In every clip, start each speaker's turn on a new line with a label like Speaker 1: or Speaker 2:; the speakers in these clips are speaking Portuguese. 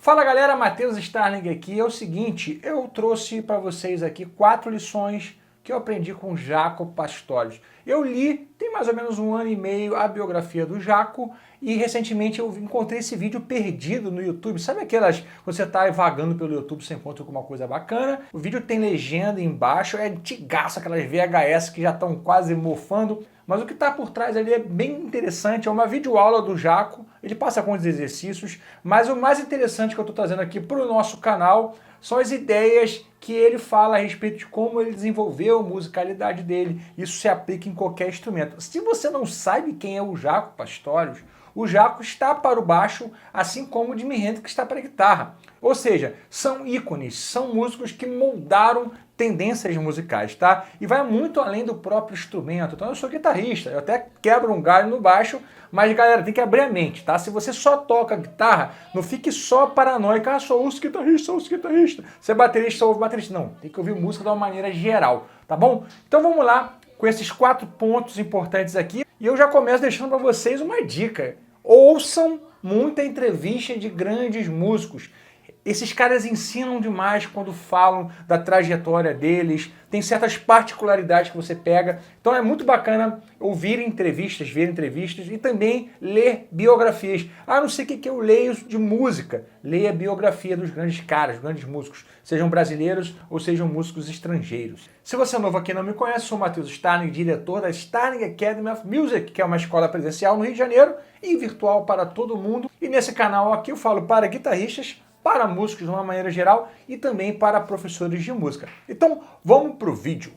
Speaker 1: Fala galera, Matheus Starling aqui. É o seguinte, eu trouxe para vocês aqui 4 lições que eu aprendi com Jaco Pastorius. Eu li, tem mais ou menos 1 ano e meio, a biografia do Jaco e recentemente eu encontrei esse vídeo perdido no YouTube. Sabe aquelas, quando você está vagando pelo YouTube, você encontra alguma coisa bacana? O vídeo tem legenda embaixo, é antigaço, aquelas VHS que já estão quase mofando. Mas o que está por trás ali é bem interessante, é uma videoaula do Jaco, ele passa com os exercícios, mas o mais interessante que eu estou trazendo aqui para o nosso canal são as ideias que ele fala a respeito de como ele desenvolveu a musicalidade dele. Isso se aplica em qualquer instrumento. Se você não sabe quem é o Jaco Pastorius, o Jaco está para o baixo, assim como o Jimi Hendrix está para a guitarra. Ou seja, são ícones, são músicos que moldaram tendências musicais, tá? E vai muito além do próprio instrumento. Então eu sou guitarrista, eu até quebro um galho no baixo, mas galera, tem que abrir a mente, tá? Se você só toca guitarra, não fique só paranoico, ah, só ouço guitarrista, só ouço guitarrista. Você é baterista, só ouve baterista. Não, tem que ouvir música de uma maneira geral, tá bom? Então vamos lá com esses 4 pontos importantes aqui. E eu já começo deixando para vocês uma dica. Ouçam muita entrevista de grandes músicos. Esses caras ensinam demais quando falam da trajetória deles, tem certas particularidades que você pega. Então é muito bacana ouvir entrevistas, ver entrevistas e também ler biografias. Ah, não sei o que eu leio de música. Leia a biografia dos grandes caras, dos grandes músicos, sejam brasileiros ou sejam músicos estrangeiros. Se você é novo aqui e não me conhece, sou o Matheus Starling, diretor da Starling Academy of Music, que é uma escola presencial no Rio de Janeiro e virtual para todo mundo. E nesse canal aqui eu falo para guitarristas, para músicos de uma maneira geral e também para professores de música. Então, vamos pro vídeo.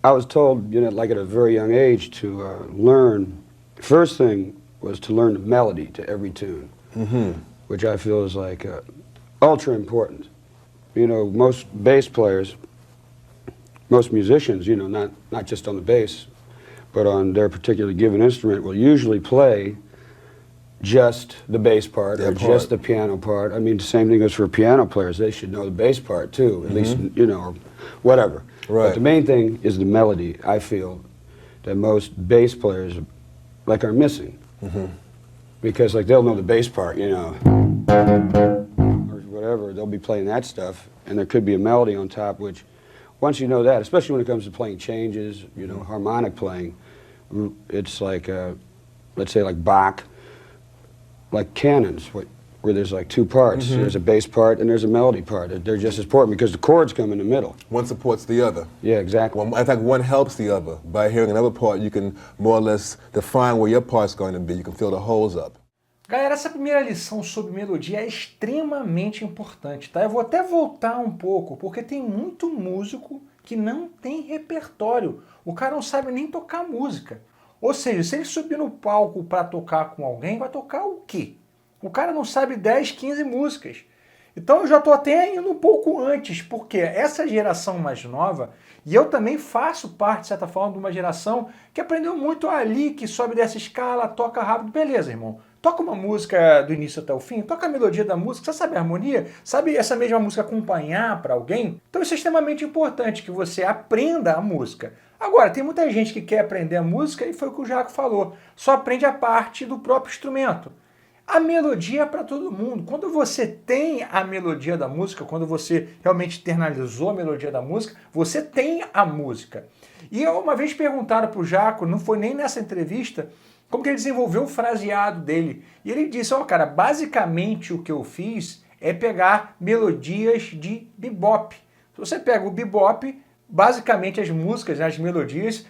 Speaker 2: I was told, like at a very young age to learn, first thing was to learn the melody to every tune, which I feel is like ultra important. Most bass players, most musicians, not just on the bass, but on their particularly given instrument will usually play just the bass part or just the piano part. I mean, the same thing goes for piano players. They should know the bass part too, at least, or whatever.
Speaker 3: Right.
Speaker 2: But the main thing is the melody, I feel, that most bass players are missing. Because they'll know the bass part, or whatever, they'll be playing that stuff, and there could be a melody on top, which once you know that, especially when it comes to playing changes, harmonic playing, it's like, let's say like Bach, like canons, where there's 2 parts. There's a bass part and there's a melody part. They're just as important because the chords come in the middle.
Speaker 3: One supports the other.
Speaker 2: Yeah, exactly.
Speaker 3: In fact, one helps the other. By hearing another part, you can more or less define where your part's going to be. You can fill the holes up.
Speaker 1: Galera, essa primeira lição sobre melodia é extremamente importante, tá? Eu vou até voltar um pouco, porque tem muito músico que não tem repertório. O cara não sabe nem tocar música. Ou seja, se ele subir no palco para tocar com alguém, vai tocar o quê? O cara não sabe 10, 15 músicas. Então eu já estou até indo um pouco antes, porque essa geração mais nova, e eu também faço parte, de certa forma, de uma geração que aprendeu muito ali, que sobe dessa escala, toca rápido. Beleza, irmão. Toca uma música do início até o fim, toca a melodia da música, você sabe a harmonia? Sabe essa mesma música acompanhar para alguém? Então isso é extremamente importante, que você aprenda a música. Agora, tem muita gente que quer aprender a música e foi o que o Jaco falou, só aprende a parte do próprio instrumento. A melodia é para todo mundo. Quando você tem a melodia da música, quando você realmente internalizou a melodia da música, você tem a música. E uma vez perguntaram para o Jaco, não foi nem nessa entrevista, como que ele desenvolveu o fraseado dele. E ele disse, cara, basicamente o que eu fiz é pegar melodias de bebop. Se você pega o bebop, basicamente as músicas, as melodias,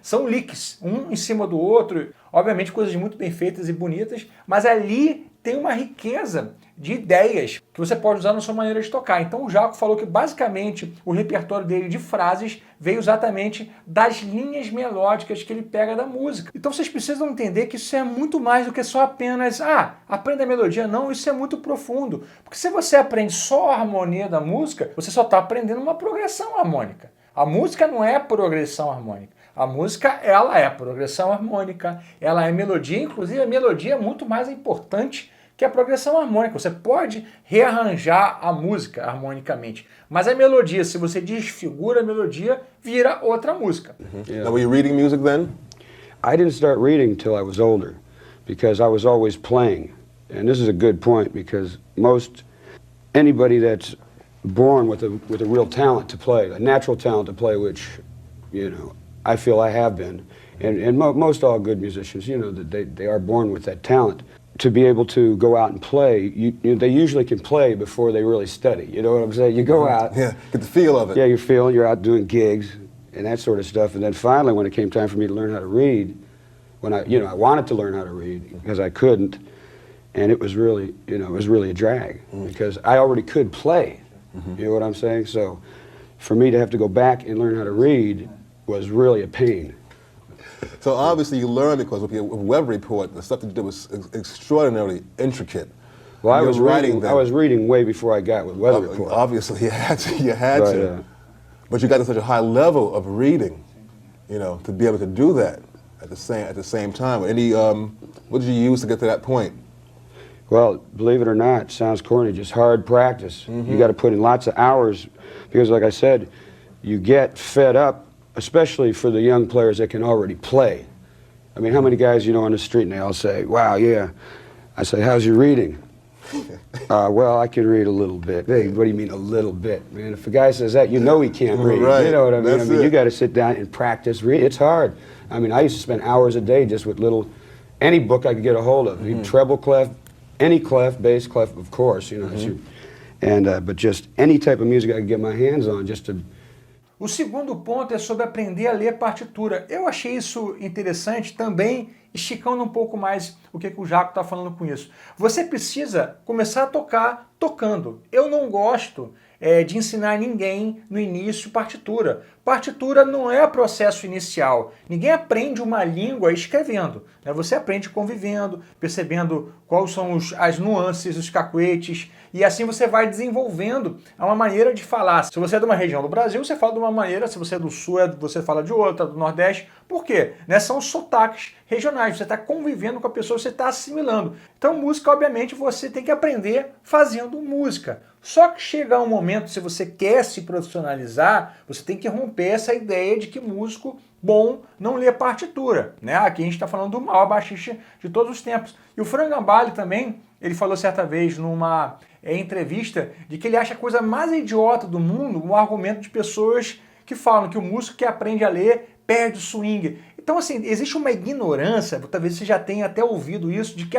Speaker 1: são licks, um em cima do outro. Obviamente coisas muito bem feitas e bonitas, mas ali tem uma riqueza de ideias que você pode usar na sua maneira de tocar. Então o Jaco falou que basicamente o repertório dele de frases veio exatamente das linhas melódicas que ele pega da música. Então vocês precisam entender que isso é muito mais do que só apenas, aprenda a melodia. Não, isso é muito profundo. Porque se você aprende só a harmonia da música, você só está aprendendo uma progressão harmônica. A música não é progressão harmônica. A música, ela é progressão harmônica, ela é melodia, inclusive a melodia é muito mais importante que a progressão harmônica. Você pode rearranjar a música harmonicamente, mas a melodia, se você desfigura a melodia, vira outra música.
Speaker 3: Now, were you reading music then?
Speaker 2: I didn't start reading till I was older, because I was always playing. And this is a good point, because most anybody that's born with a real talent to play, a natural talent to play, which, you know, I feel I have been, and most all good musicians, you know, that they are born with that talent. To be able to go out and play, they usually can play before they really study. You know what I'm saying? You go out.
Speaker 3: Yeah, get the feel of it.
Speaker 2: Yeah, you're out doing gigs and that sort of stuff. And then finally, when it came time for me to learn how to read, when I wanted to learn how to read because I couldn't, and it was really, you know, it was really a drag because I already could play. You know what I'm saying? So for me to have to go back and learn how to read was really a pain.
Speaker 3: So obviously you learned because with your Weather Report, the stuff that you did was extraordinarily intricate.
Speaker 2: Well, I was reading way before I got with Weather Report.
Speaker 3: Obviously, you had to. But you got to such a high level of reading, you know, to be able to do that at the same time. What did you use to get to that point?
Speaker 2: Well, believe it or not, it sounds corny, just hard practice. You got to put in lots of hours because, like I said, you get fed up, especially for the young players that can already play. I mean, how many guys you know on the street and they all say, wow, yeah. I say, how's your reading? Well, I can read a little bit. Hey, what do you mean a little bit? Man, if a guy says that, you know he can't read.
Speaker 3: Right.
Speaker 2: You know what I mean?
Speaker 3: That's
Speaker 2: you got to sit down and practice read. It's hard. I mean, I used to spend hours a day just with any book I could get a hold of. Treble clef, any clef, bass clef, of course, you know. But just any type of music I could get my hands on just to...
Speaker 1: O segundo ponto é sobre aprender a ler partitura. Eu achei isso interessante também, esticando um pouco mais o que o Jaco está falando com isso. Você precisa começar a tocar tocando. Eu não gosto de ensinar ninguém no início partitura. Partitura não é processo inicial. Ninguém aprende uma língua escrevendo, né? Você aprende convivendo, percebendo quais são as nuances, os cacuetes, e assim você vai desenvolvendo uma maneira de falar. Se você é de uma região do Brasil, você fala de uma maneira, se você é do Sul, você fala de outra, do Nordeste. Por quê? Né? São sotaques regionais, você está convivendo com a pessoa, você está assimilando. Então música, obviamente, você tem que aprender fazendo música. Só que chega um momento, se você quer se profissionalizar, você tem que romper essa ideia de que músico bom não lê partitura, né? Aqui a gente está falando do maior baixista de todos os tempos. E o Fran Gambale também, ele falou certa vez numa entrevista de que ele acha a coisa mais idiota do mundo o argumento de pessoas que falam que o músico que aprende a ler perde o swing. Então, assim, existe uma ignorância, talvez você já tenha até ouvido isso, de que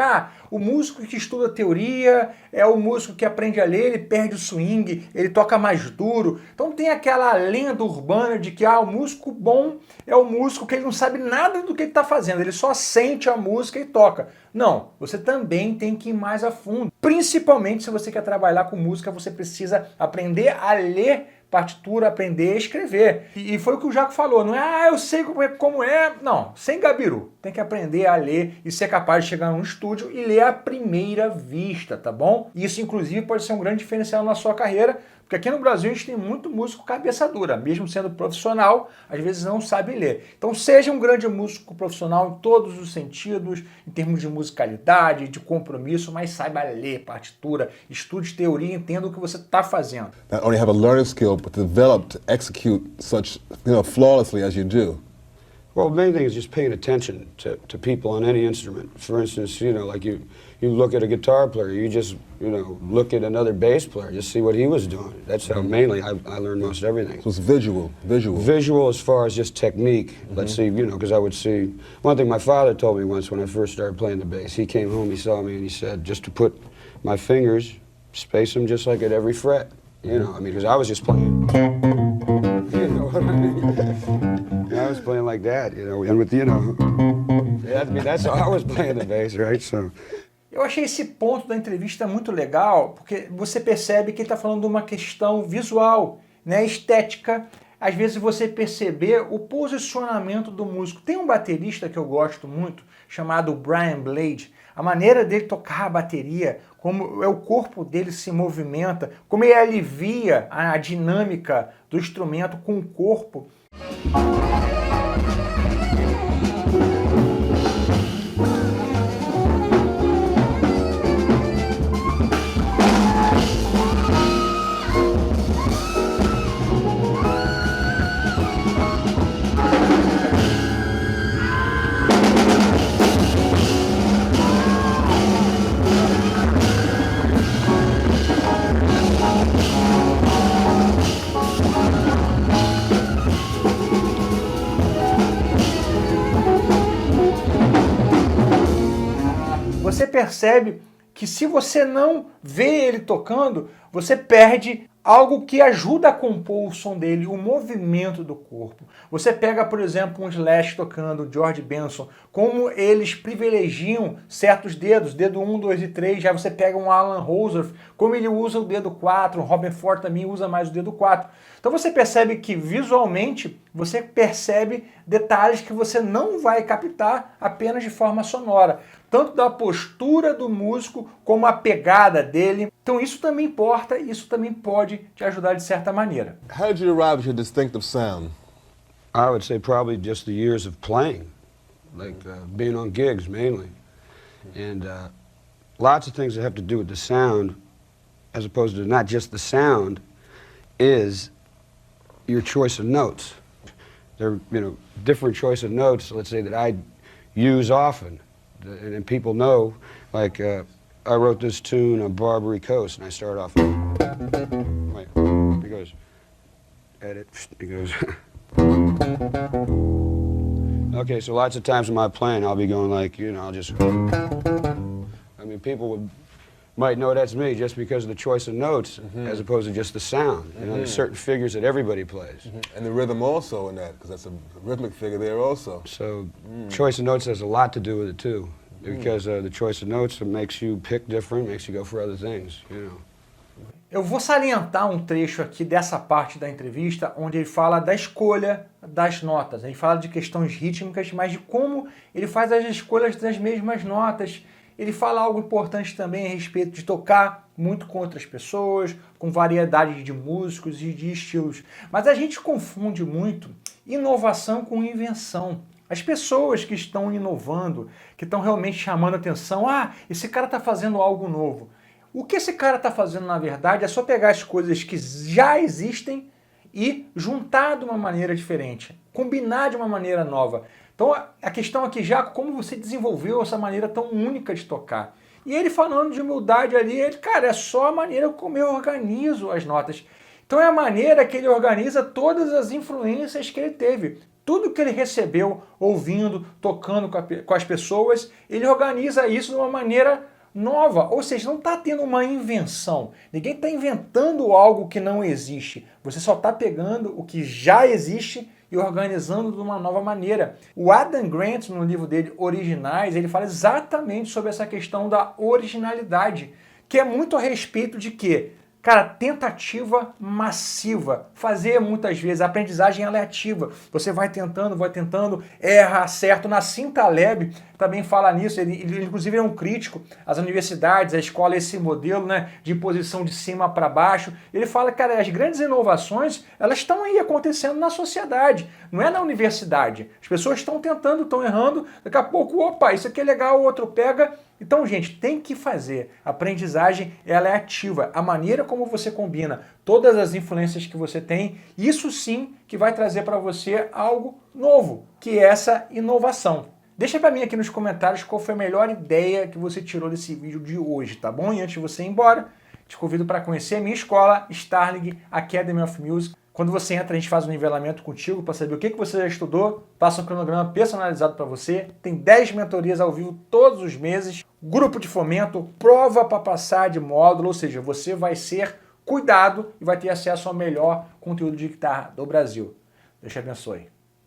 Speaker 1: o músico que estuda teoria é o músico que aprende a ler, ele perde o swing, ele toca mais duro. Então tem aquela lenda urbana de que o músico bom é o músico que ele não sabe nada do que ele está fazendo, ele só sente a música e toca. Não, você também tem que ir mais a fundo. Principalmente se você quer trabalhar com música, você precisa aprender a ler partitura, aprender a escrever. E foi o que o Jaco falou, não é, eu sei como é. Não, sem gabiru. Tem que aprender a ler e ser capaz de chegar num estúdio e ler à primeira vista, tá bom? Isso, inclusive, pode ser um grande diferencial na sua carreira, porque aqui no Brasil a gente tem muito músico cabeça dura, mesmo sendo profissional, às vezes não sabe ler. Então seja um grande músico profissional em todos os sentidos, em termos de musicalidade, de compromisso, mas saiba ler partitura, estude teoria, entenda o que você está fazendo.
Speaker 3: Not only have a learning skill, but develop to execute such, flawlessly as you do.
Speaker 2: Well, the main thing is just paying attention to people on any instrument. For instance, like you look at a guitar player, you just, look at another bass player, just see what he was doing. That's how mainly I learned most everything.
Speaker 3: So it's visual.
Speaker 2: Visual as far as just technique. Let's see, because I would see, one thing my father told me once when I first started playing the bass, he came home, he saw me, and he said, just to put my fingers, space them just like at every fret. Because I was just playing. You know what I mean? I was playing like that, and with, that's how I was playing the bass, right? So.
Speaker 1: Eu achei esse ponto da entrevista muito legal, porque você percebe que ele está falando de uma questão visual, né, estética. Às vezes você perceber o posicionamento do músico. Tem um baterista que eu gosto muito, chamado Brian Blade. A maneira dele tocar a bateria, como o corpo dele se movimenta, como ele alivia a dinâmica do instrumento com o corpo. percebe que se você não vê ele tocando, você perde algo que ajuda a compor o som dele, o movimento do corpo. Você pega, por exemplo, um Slash tocando, George Benson, como eles privilegiam certos dedos, dedo 1, 2 e 3, já você pega um Alan Housworth, como ele usa o dedo 4, o Robben Ford também usa mais o dedo 4. Então você percebe que visualmente, você percebe detalhes que você não vai captar apenas de forma sonora. Tanto da postura do músico, como a pegada dele. Então isso também importa e isso também pode te ajudar de certa maneira.
Speaker 3: How did you arrive at your distinctive sound?
Speaker 2: I would say probably just the years of playing, like being on gigs mainly. And lots of things that have to do with the sound, as opposed to not just the sound, is your choice of notes. There are, you know, different choice of notes, let's say, that I use often. And people know, like, I wrote this tune on Barbary Coast, and I start off, wait, it goes, edit, it goes, okay, so lots of times when I'm playing, I'll be going like, you know, I'll just, I mean, people might know that's me just because of the choice of notes, as opposed to just the sound. You know, there's certain figures that everybody plays.
Speaker 3: And the rhythm also in that, because that's a rhythmic figure there also.
Speaker 2: So choice of notes has a lot to do with it too, because the choice of notes makes you pick different, makes you go for other things, you know.
Speaker 1: Eu vou salientar um trecho aqui dessa parte da entrevista onde ele fala da escolha das notas. Ele fala de questões rítmicas, mas de como ele faz as escolhas das mesmas notas. Ele fala algo importante também a respeito de tocar muito com outras pessoas, com variedade de músicos e de estilos. Mas a gente confunde muito inovação com invenção. As pessoas que estão inovando, que estão realmente chamando a atenção, esse cara está fazendo algo novo. O que esse cara está fazendo, na verdade, é só pegar as coisas que já existem e juntar de uma maneira diferente, combinar de uma maneira nova. Então a questão aqui já é como você desenvolveu essa maneira tão única de tocar. E ele falando de humildade ali, cara, é só a maneira como eu organizo as notas. Então é a maneira que ele organiza todas as influências que ele teve. Tudo que ele recebeu, ouvindo, tocando com as pessoas, ele organiza isso de uma maneira nova, ou seja, não está tendo uma invenção. Ninguém está inventando algo que não existe. Você só está pegando o que já existe e organizando de uma nova maneira. O Adam Grant, no livro dele, Originais, ele fala exatamente sobre essa questão da originalidade, que é muito a respeito de quê? Cara, tentativa massiva. Fazer muitas vezes, a aprendizagem ela é ativa. Você vai tentando, erra, acerta. Nassim Taleb também fala nisso, ele inclusive é um crítico às universidades, à escola, esse modelo, né, de posição de cima para baixo. Ele fala, cara, as grandes inovações, elas estão aí acontecendo na sociedade, não é na universidade. As pessoas estão tentando, estão errando, daqui a pouco, opa, isso aqui é legal, o outro pega. Então, gente, tem que fazer. A aprendizagem, ela é ativa. A maneira como você combina todas as influências que você tem, isso sim que vai trazer para você algo novo, que é essa inovação. Deixa para mim aqui nos comentários qual foi a melhor ideia que você tirou desse vídeo de hoje, tá bom? E antes de você ir embora, te convido para conhecer a minha escola, Starling Academy of Music. Quando você entra, a gente faz um nivelamento contigo para saber o que você já estudou, passa um cronograma personalizado para você, tem 10 mentorias ao vivo todos os meses, grupo de fomento, prova para passar de módulo, ou seja, você vai ser cuidado e vai ter acesso ao melhor conteúdo de guitarra do Brasil. Deus te abençoe.